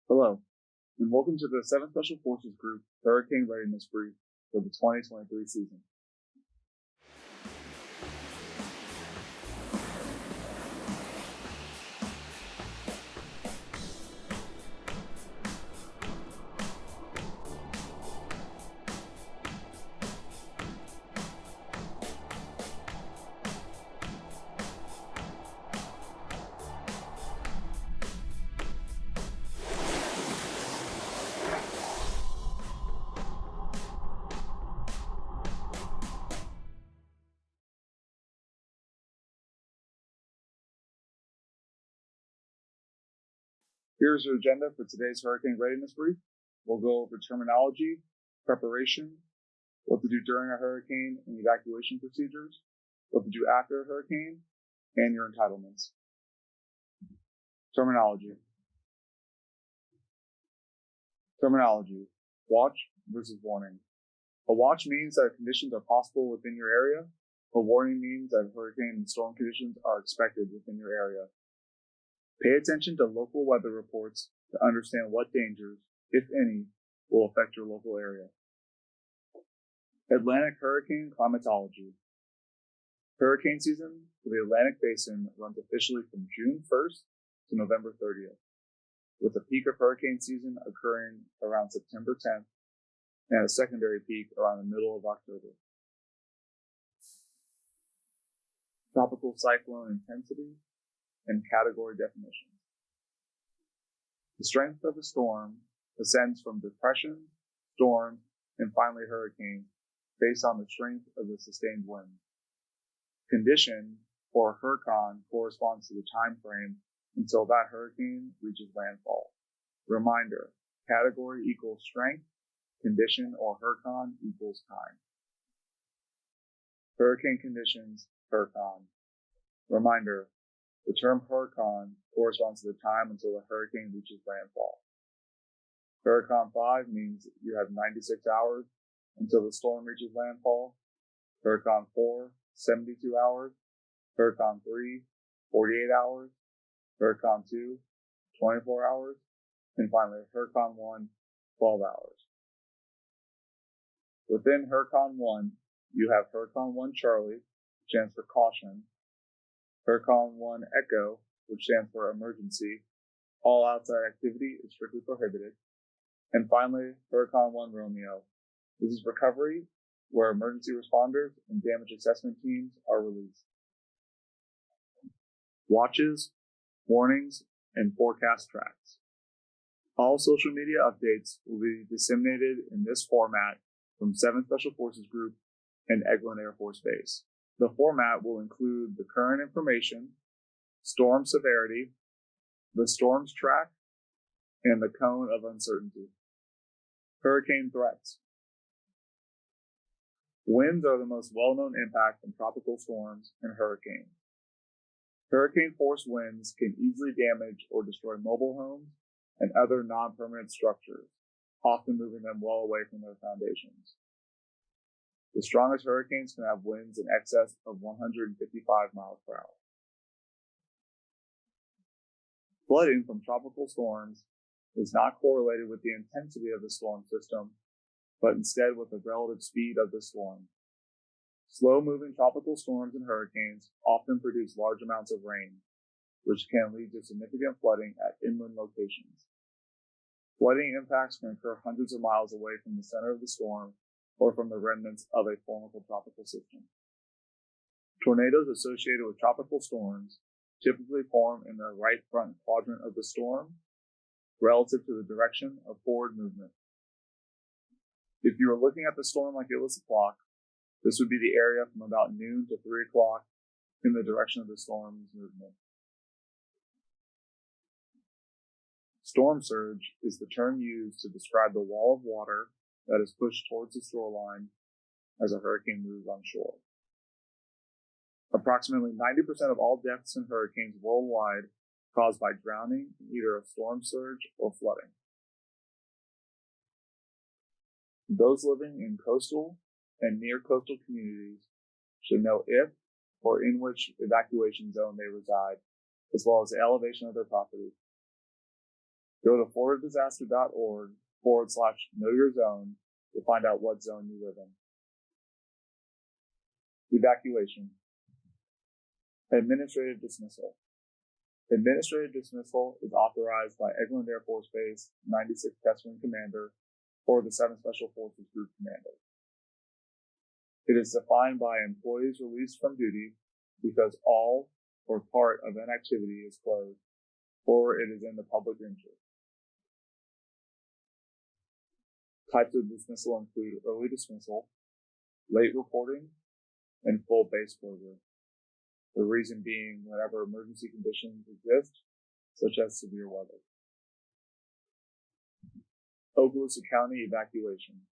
Hello, and welcome to the 7th Special Forces Group Hurricane Readiness Brief for the 2023 season. Here's your agenda for today's Hurricane Readiness Brief. We'll go over terminology, preparation, what to do during a hurricane and evacuation procedures, what to do after a hurricane, and your entitlements. Terminology. Watch versus warning. A watch means that conditions are possible within your area. A warning means that hurricane and storm conditions are expected within your area. Pay attention to local weather reports to understand what dangers, if any, will affect your local area. Atlantic hurricane climatology. Hurricane season for the Atlantic Basin runs officially from June 1st to November 30th, with a peak of hurricane season occurring around September 10th and a secondary peak around the middle of October. Tropical cyclone intensity and category definitions. The strength of a storm ascends from depression, storm, and finally hurricane based on the strength of the sustained wind. Condition, or hurricane, corresponds to the time frame until that hurricane reaches landfall. Reminder, category equals strength, condition or hurricane equals time. Hurricane conditions, hurricane. Reminder, the term hurricane corresponds to the time until the hurricane reaches landfall. Hurricane 5 means you have 96 hours until the storm reaches landfall. Hurricane 4, 72 hours. Hurricane 3, 48 hours. Hurricane 2, 24 hours. And finally, Hurricane 1, 12 hours. Within Hurricane 1, you have Hurricane 1 Charlie, which stands for caution. Hurricane 1 Echo, which stands for emergency. All outside activity is strictly prohibited. And finally, Hurricane 1 Romeo. This is recovery, where emergency responders and damage assessment teams are released. Watches, warnings, and forecast tracks. All social media updates will be disseminated in this format from 7th Special Forces Group and Eglin Air Force Base. The format will include the current information, storm severity, the storm's track, and the cone of uncertainty. Hurricane threats. Winds are the most well-known impact from tropical storms and hurricanes. Hurricane-force winds can easily damage or destroy mobile homes and other non-permanent structures, often moving them well away from their foundations. The strongest hurricanes can have winds in excess of 155 miles per hour. Flooding from tropical storms is not correlated with the intensity of the storm system, but instead with the relative speed of the storm. Slow-moving tropical storms and hurricanes often produce large amounts of rain, which can lead to significant flooding at inland locations. Flooding impacts can occur hundreds of miles away from the center of the storm or from the remnants of a formable tropical system. Tornadoes associated with tropical storms typically form in the right front quadrant of the storm relative to the direction of forward movement. If you were looking at the storm like it was a clock, this would be the area from about noon to 3 o'clock in the direction of the storm's movement. Storm surge is the term used to describe the wall of water that is pushed towards the shoreline as a hurricane moves on shore. Approximately 90% of all deaths in hurricanes worldwide caused by drowning in either a storm surge or flooding. Those living in coastal and near coastal communities should know if or in which evacuation zone they reside, as well as the elevation of their property. Go to floridadisaster.org/know-your-zone to find out what zone you live in. Evacuation. Administrative dismissal. Administrative dismissal is authorized by Eglin Air Force Base 96th Test Wing Commander or the 7th Special Forces Group Commander. It is defined by employees released from duty because all or part of an activity is closed or it is in the public interest. Types of dismissal include early dismissal, late reporting, and full base closure. The reason being whenever emergency conditions exist, such as severe weather. Okaloosa County evacuation.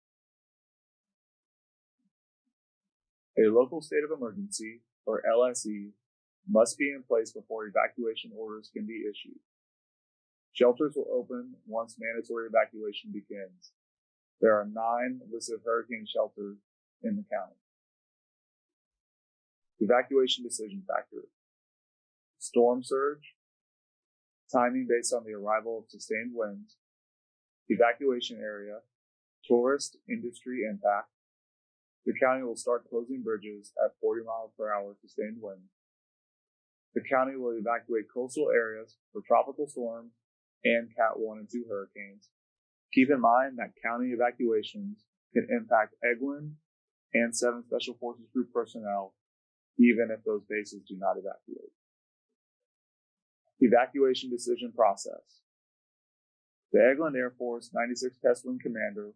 A local state of emergency, or LSE, must be in place before evacuation orders can be issued. Shelters will open once mandatory evacuation begins. There are 9 listed hurricane shelters in the county. Evacuation decision factor. Storm surge, timing based on the arrival of sustained winds, evacuation area, tourist industry impact. The county will start closing bridges at 40 miles per hour sustained wind. The county will evacuate coastal areas for tropical storms and Cat 1 and 2 hurricanes. Keep in mind that county evacuations can impact Eglin and 7 Special Forces Group personnel, even if those bases do not evacuate. Evacuation decision process. The Eglin Air Force 96th Test Wing Commander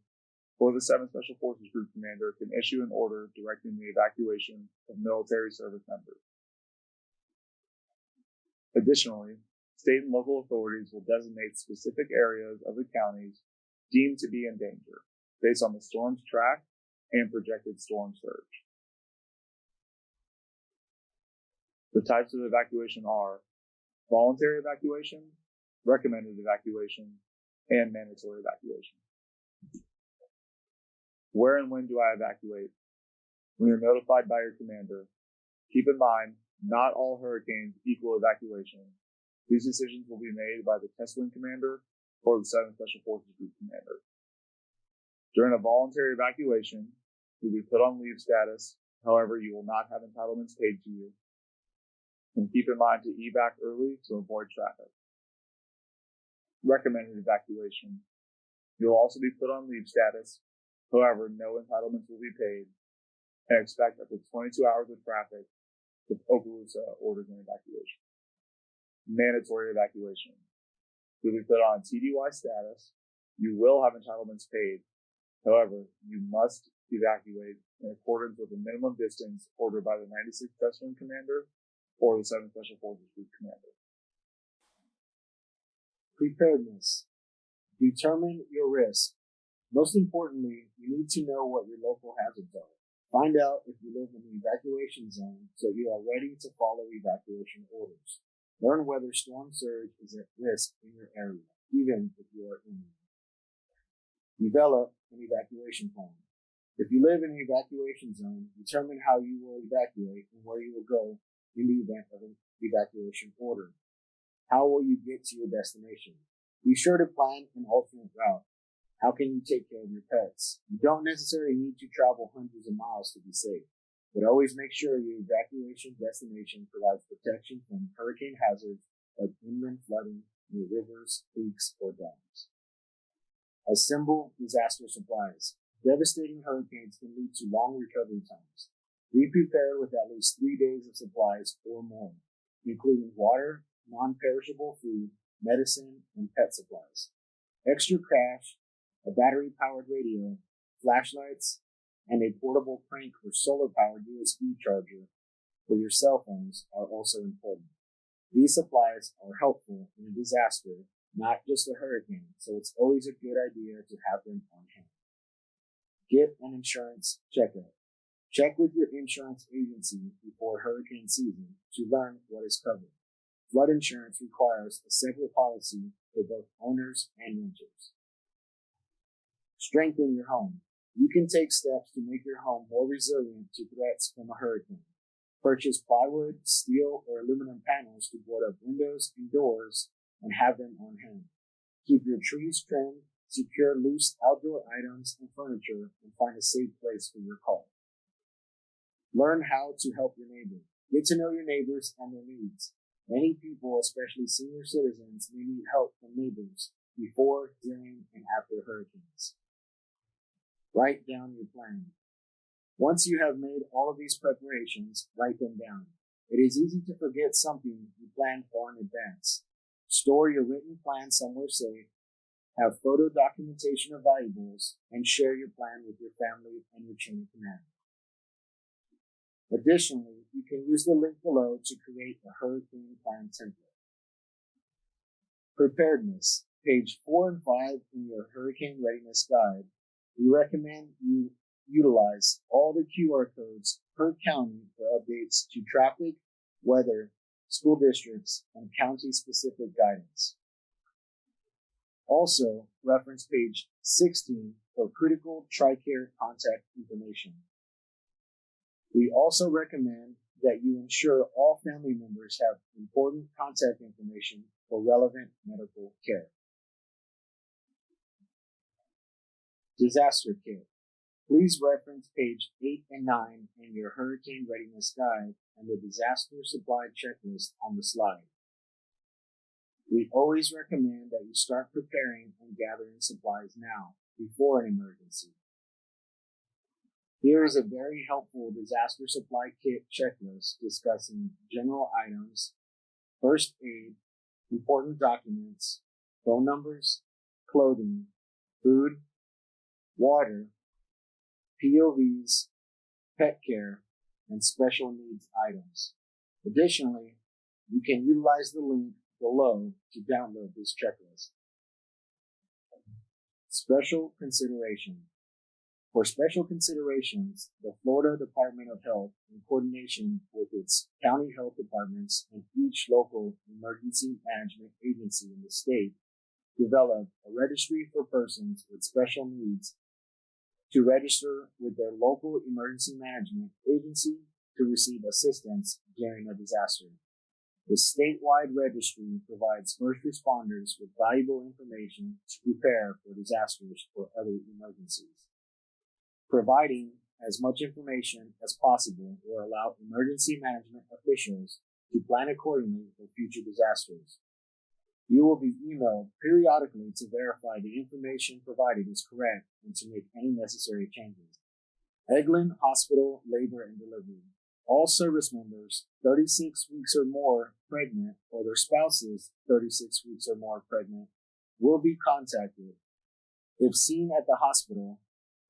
or the 7th Special Forces Group Commander can issue an order directing the evacuation of military service members. Additionally, state and local authorities will designate specific areas of the counties deemed to be in danger based on the storm's track and projected storm surge. The types of evacuation are voluntary evacuation, recommended evacuation, and mandatory evacuation. Where and when do I evacuate? When you're notified by your commander, keep in mind, not all hurricanes equal evacuation. These decisions will be made by the Test Wing Commander or the 7th Special Forces Group Commander. During a voluntary evacuation, you'll be put on leave status. However, you will not have entitlements paid to you. And keep in mind to evac early to avoid traffic. Recommended evacuation. You'll also be put on leave status. However, no entitlements will be paid. And expect up to 22 hours of traffic if Okaloosa orders an evacuation. Mandatory evacuation. You'll be put on TDY status. You will have entitlements paid. However, you must evacuate in accordance with the minimum distance ordered by the 96th Test Wing Commander or the 7th Special Forces Group Commander. Preparedness. Determine your risk. Most importantly, you need to know what your local hazards are. Find out if you live in the evacuation zone so you are ready to follow evacuation orders. Learn whether storm surge is at risk in your area, even if you are in it. Develop an evacuation plan. If you live in an evacuation zone, determine how you will evacuate and where you will go in the event of an evacuation order. How will you get to your destination? Be sure to plan an alternate route. How can you take care of your pets? You don't necessarily need to travel hundreds of miles to be safe, but always make sure your evacuation destination provides protection from hurricane hazards like inland flooding near rivers, creeks, or dams. Assemble disaster supplies. Devastating hurricanes can lead to long recovery times. Be prepared with at least 3 days of supplies or more, including water, non-perishable food, medicine, and pet supplies. Extra cash, a battery-powered radio, flashlights, and a portable crank or solar-powered USB charger for your cell phones are also important. These supplies are helpful in a disaster, not just a hurricane, so it's always a good idea to have them on hand. Get an insurance checkup. Check with your insurance agency before hurricane season to learn what is covered. Flood insurance requires a separate policy for both owners and renters. Strengthen your home. You can take steps to make your home more resilient to threats from a hurricane. Purchase plywood, steel, or aluminum panels to board up windows and doors and have them on hand. Keep your trees trimmed, secure loose outdoor items and furniture, and find a safe place for your call. Learn how to help your neighbor. Get to know your neighbors and their needs. Many people, especially senior citizens, may need help from neighbors before, during, and after hurricanes. Write down your plan. Once you have made all of these preparations, write them down. It is easy to forget something you planned for in advance. Store your written plan somewhere safe, have photo documentation of valuables, and share your plan with your family and your chain of command. Additionally, you can use the link below to create a hurricane plan template. Preparedness, page 4 and 5 in your Hurricane Readiness Guide. We recommend you utilize all the QR codes per county for updates to traffic, weather, school districts, and county-specific guidance. Also, reference page 16 for critical TRICARE contact information. We also recommend that you ensure all family members have important contact information for relevant medical care. Disaster kit. Please reference page 8 and 9 in your Hurricane Readiness Guide and the disaster supply checklist on the slide. We always recommend that you start preparing and gathering supplies now, before an emergency. Here is a very helpful disaster supply kit checklist discussing general items, first aid, important documents, phone numbers, clothing, food, water, POVs, pet care, and special needs items. Additionally, you can utilize the link below to download this checklist. Special consideration. For special considerations, the Florida Department of Health, in coordination with its county health departments and each local emergency management agency in the state, developed a registry for persons with special needs to register with their local emergency management agency to receive assistance during a disaster. The statewide registry provides first responders with valuable information to prepare for disasters or other emergencies. Providing as much information as possible will allow emergency management officials to plan accordingly for future disasters. You will be emailed periodically to verify the information provided is correct and to make any necessary changes. Eglin Hospital Labor and Delivery. All service members 36 weeks or more pregnant or their spouses 36 weeks or more pregnant will be contacted. If seen at the hospital,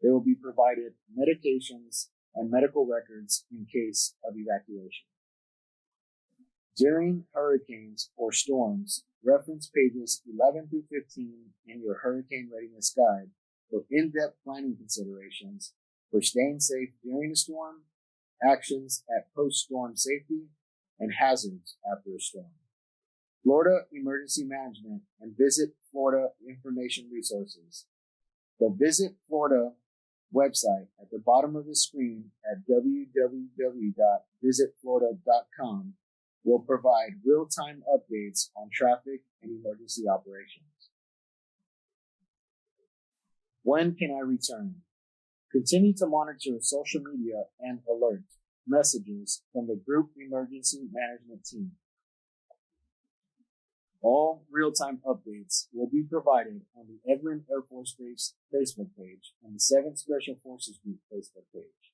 they will be provided medications and medical records in case of evacuation. During hurricanes or storms, reference pages 11 through 15 in your Hurricane Readiness Guide for in-depth planning considerations for staying safe during a storm, actions at post-storm safety, and hazards after a storm. Florida Emergency Management and Visit Florida Information Resources. The Visit Florida website at the bottom of the screen at www.visitflorida.com will provide real-time updates on traffic and emergency operations. When can I return? Continue to monitor social media and alert messages from the group emergency management team. All real-time updates will be provided on the Eglin Air Force Base Facebook page and the 7th Special Forces Group Facebook page.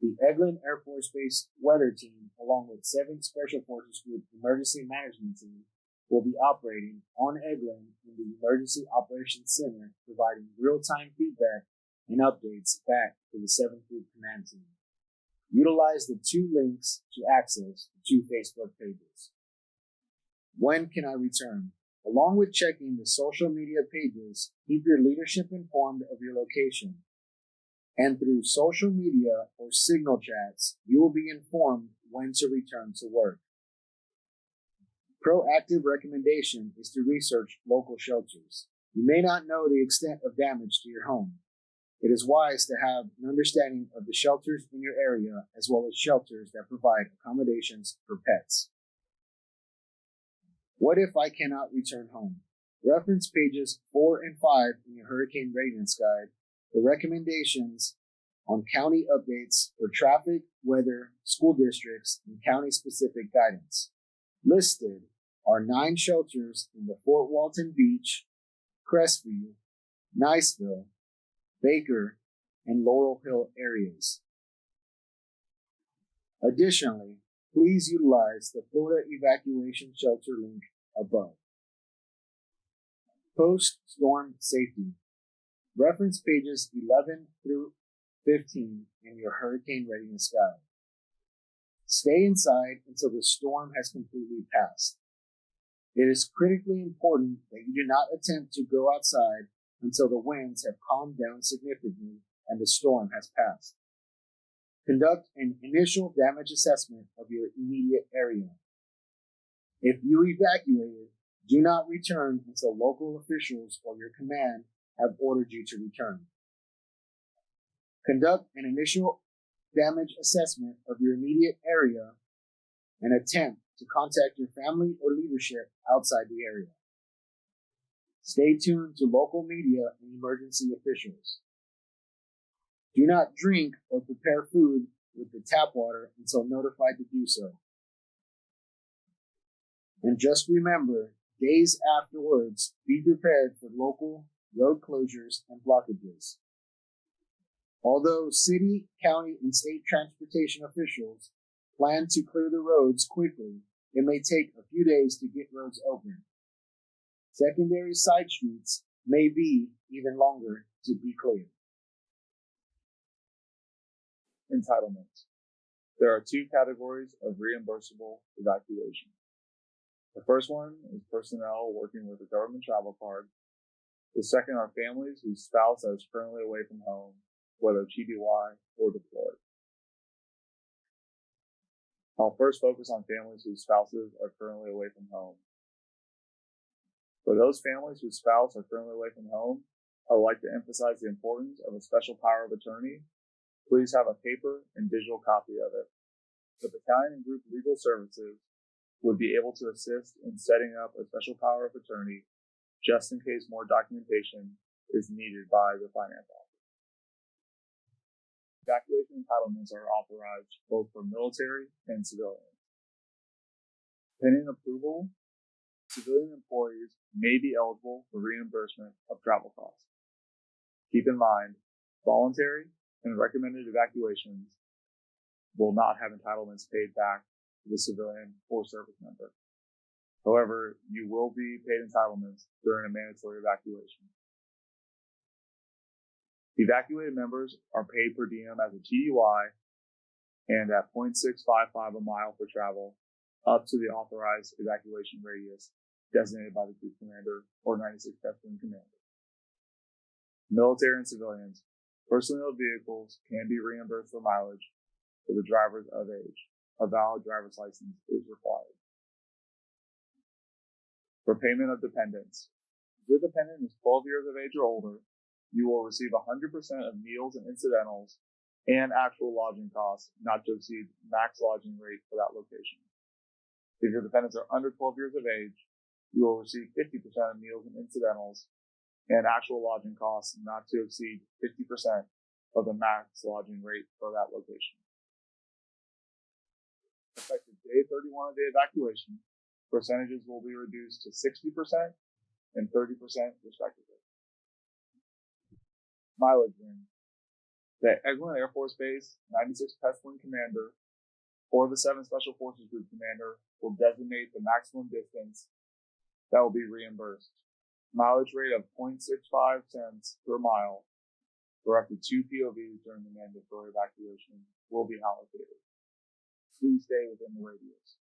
The Eglin Air Force Base Weather Team, along with 7th Special Forces Group Emergency Management Team, will be operating on Eglin in the Emergency Operations Center, providing real-time feedback and updates back to the 7th Group Command Team. Utilize the 2 links to access the 2 Facebook pages. When can I return? Along with checking the social media pages, keep your leadership informed of your location. And through social media or signal chats, you will be informed when to return to work. Proactive recommendation is to research local shelters. You may not know the extent of damage to your home. It is wise to have an understanding of the shelters in your area as well as shelters that provide accommodations for pets. What if I cannot return home? Reference pages 4 and 5 in your Hurricane Readiness Guide for recommendations on county updates for traffic, weather, school districts, and county-specific guidance. Listed are 9 shelters in the Fort Walton Beach, Crestview, Niceville, Baker, and Laurel Hill areas. Additionally, please utilize the Florida Evacuation Shelter link above. Post-storm safety. Reference pages 11 through 15 in your Hurricane Readiness Guide. Stay inside until the storm has completely passed. It is critically important that you do not attempt to go outside until the winds have calmed down significantly and the storm has passed. Conduct an initial damage assessment of your immediate area. If you evacuated, do not return until local officials or your command have ordered you to return. Conduct an initial damage assessment of your immediate area and attempt to contact your family or leadership outside the area. Stay tuned to local media and emergency officials. Do not drink or prepare food with the tap water until notified to do so. And just remember, days afterwards, be prepared for local road closures and blockages. Although city, county, and state transportation officials plan to clear the roads quickly, it may take a few days to get roads open. Secondary side streets may be even longer to be cleared. Entitlements. There are 2 categories of reimbursable evacuation. The first one is personnel working with a government travel card. The second are families whose spouse is currently away from home, whether TDY or deployed. I'll first focus on families whose spouses are currently away from home. For those families whose spouse are currently away from home, I would like to emphasize the importance of a special power of attorney. Please have a paper and digital copy of it. The battalion and group legal services would be able to assist in setting up a special power of attorney just in case more documentation is needed by the finance office. Evacuation entitlements are authorized both for military and civilians. Pending approval, civilian employees may be eligible for reimbursement of travel costs. Keep in mind, voluntary and recommended evacuations will not have entitlements paid back to the civilian or service member. However, you will be paid entitlements during a mandatory evacuation. Evacuated members are paid per diem as a TDY and at 0.655 a mile for travel up to the authorized evacuation radius designated by the group commander or 96th Battalion commander. Military and civilians, personal vehicles can be reimbursed for mileage for the drivers of age. A valid driver's license is required. For payment of dependents, if your dependent is 12 years of age or older, you will receive 100% of meals and incidentals and actual lodging costs not to exceed max lodging rate for that location. If your dependents are under 12 years of age, you will receive 50% of meals and incidentals and actual lodging costs not to exceed 50% of the max lodging rate for that location. Effective day 31 of the evacuation, percentages will be reduced to 60% and 30% respectively. Mileage ring. The Eglin Air Force Base 96th Battalion Commander or the 7th Special Forces Group Commander will designate the maximum distance that will be reimbursed. Mileage rate of 0.65 cents per mile for up to 2 POVs during the mandatory evacuation will be allocated. Please stay within the radius.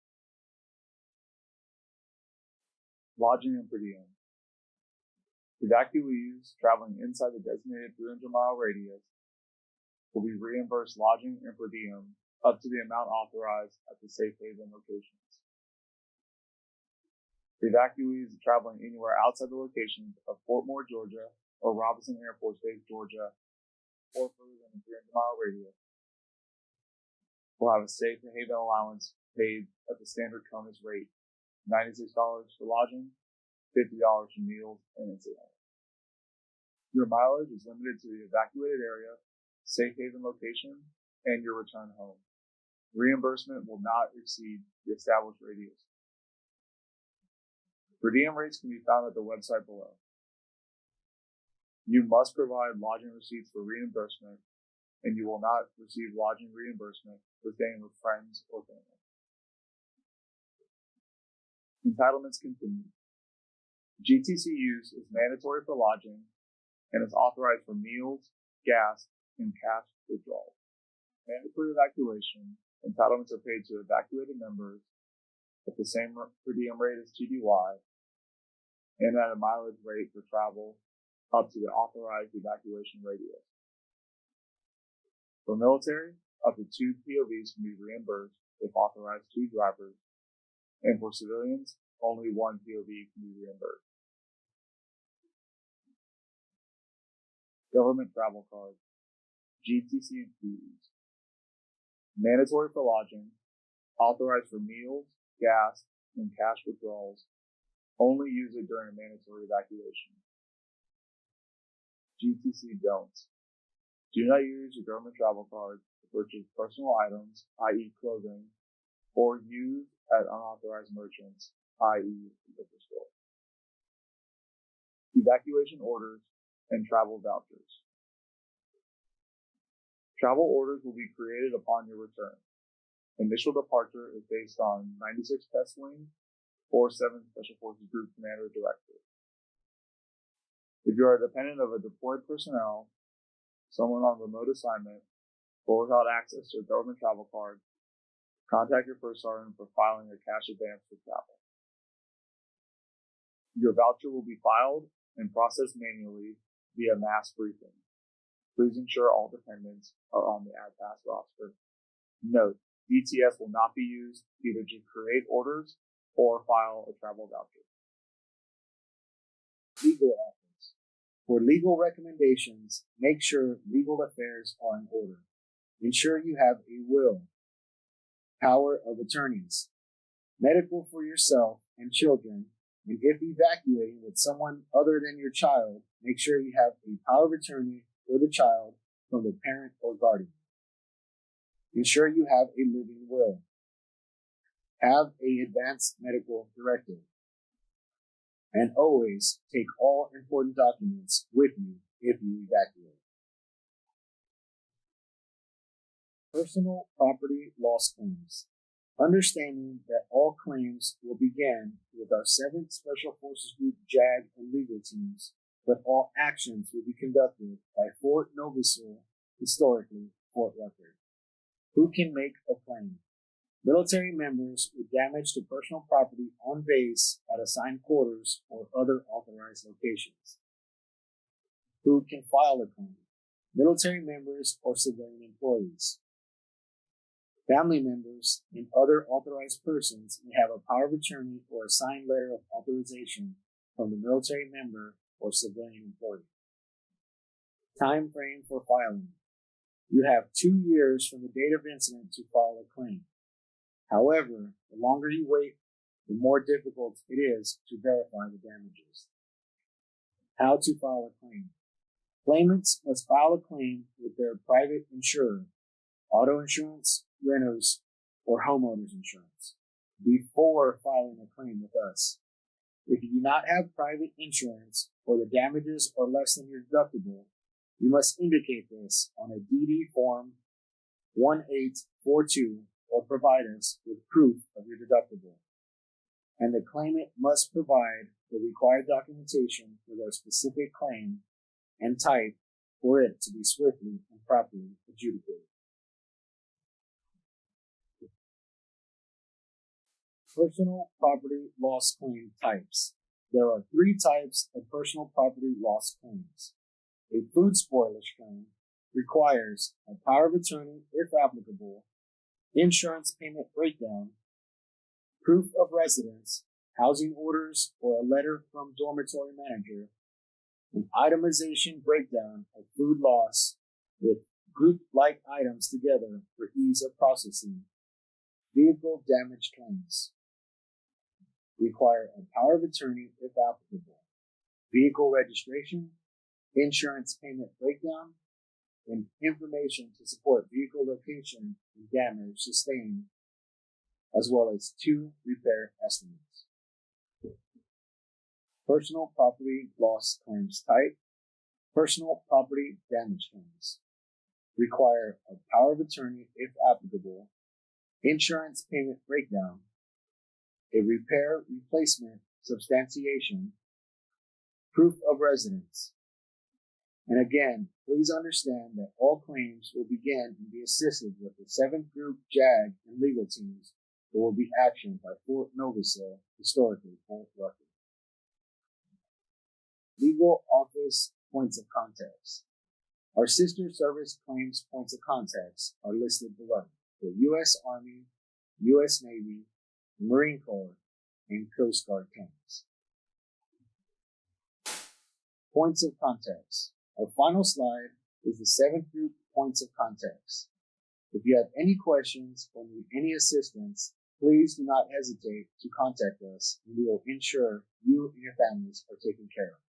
Lodging and per diem. Evacuees traveling inside the designated 300-mile radius will be reimbursed lodging and per diem up to the amount authorized at the safe haven locations. Evacuees traveling anywhere outside the locations of Fort Moore, Georgia, or Robinson Air Force Base, Georgia, or further than a 300-mile radius will have a safe haven allowance paid at the standard CONUS rate, $96 for lodging $50 for meals and incidental. Your mileage is limited to the evacuated area, safe haven location, and your return home. Reimbursement will not exceed the established radius. Per diem rates can be found at the website below. You must provide lodging receipts for reimbursement, and you will not receive lodging reimbursement for staying with friends or family. Entitlements continue. GTC use is mandatory for lodging and is authorized for meals, gas, and cash withdrawals. Mandatory evacuation, entitlements are paid to evacuated members at the same per diem rate as TDY and at a mileage rate for travel up to the authorized evacuation radius. For military, up to 2 POVs can be reimbursed if authorized 2 drivers, and for civilians, only 1 POV can be reimbursed. Government travel card, GTC fees. Mandatory for lodging, authorized for meals, gas, and cash withdrawals. Only use it during a mandatory evacuation. GTC don'ts. Do not use your government travel card to purchase personal items, i.e. clothing, or use at unauthorized merchants, i.e. liquor stores. Evacuation orders and travel vouchers. Travel orders will be created upon your return. Initial departure is based on 96 Test Wing or 7th Special Forces Group Commander Directive. If you are a dependent of a deployed personnel, someone on remote assignment, or without access to a government travel card, contact your first sergeant for filing a cash advance for travel. Your voucher will be filed and processed manually via mass briefing. Please ensure all dependents are on the AdPass roster. Note, DTS will not be used either to create orders or file a travel voucher. Legal efforts. For legal recommendations, make sure legal affairs are in order. Ensure you have a will, power of attorneys, medical for yourself and children, and if evacuating with someone other than your child, make sure you have a power of attorney for the child from the parent or guardian. Ensure you have a living will. Have an advanced medical directive. And always take all important documents with you if you evacuate. Personal property loss claims. Understanding that all claims will begin with our 7th Special Forces Group JAG and legal teams, but all actions will be conducted by Fort Novasul, historically Fort Rucker. Who can make a claim? Military members with damage to personal property on base at assigned quarters or other authorized locations. Who can file a claim? Military members or civilian employees. Family members and other authorized persons may have a power of attorney or a signed letter of authorization from the military member or civilian employee. Time frame for filing. You have 2 years from the date of incident to file a claim. However, the longer you wait, the more difficult it is to verify the damages. How to file a claim. Claimants must file a claim with their private insurer, auto insurance, renters, or homeowners insurance, before filing a claim with us. If you do not have private insurance or the damages are less than your deductible, you must indicate this on a DD Form 1842 or provide us with proof of your deductible. And the claimant must provide the required documentation for their specific claim and type for it to be swiftly and properly adjudicated. Personal property loss claim types. There are 3 types of personal property loss claims. A food spoilage claim requires a power of attorney, if applicable, insurance payment breakdown, proof of residence, housing orders, or a letter from dormitory manager, an itemization breakdown of food loss with group-like items together for ease of processing, vehicle damage claims. require a power of attorney if applicable, vehicle registration, insurance payment breakdown, and information to support vehicle location and damage sustained, as well as 2 repair estimates. Personal property loss claims type. Personal property damage claims require a power of attorney if applicable, insurance payment breakdown, a repair replacement substantiation, proof of residence. And again, please understand that all claims will begin and be assisted with the 7th Group JAG and legal teams that will be actioned by Fort Novasil, historically Fort Rucker. Legal Office Points of Contact. Our sister service claims points of contact are listed below for U.S. Army, U.S. Navy, Marine Corps, and Coast Guard claims. Points of contact. Our final slide is the 7th Group Points of Contact. If you have any questions or need any assistance, please do not hesitate to contact us, and we will ensure you and your families are taken care of.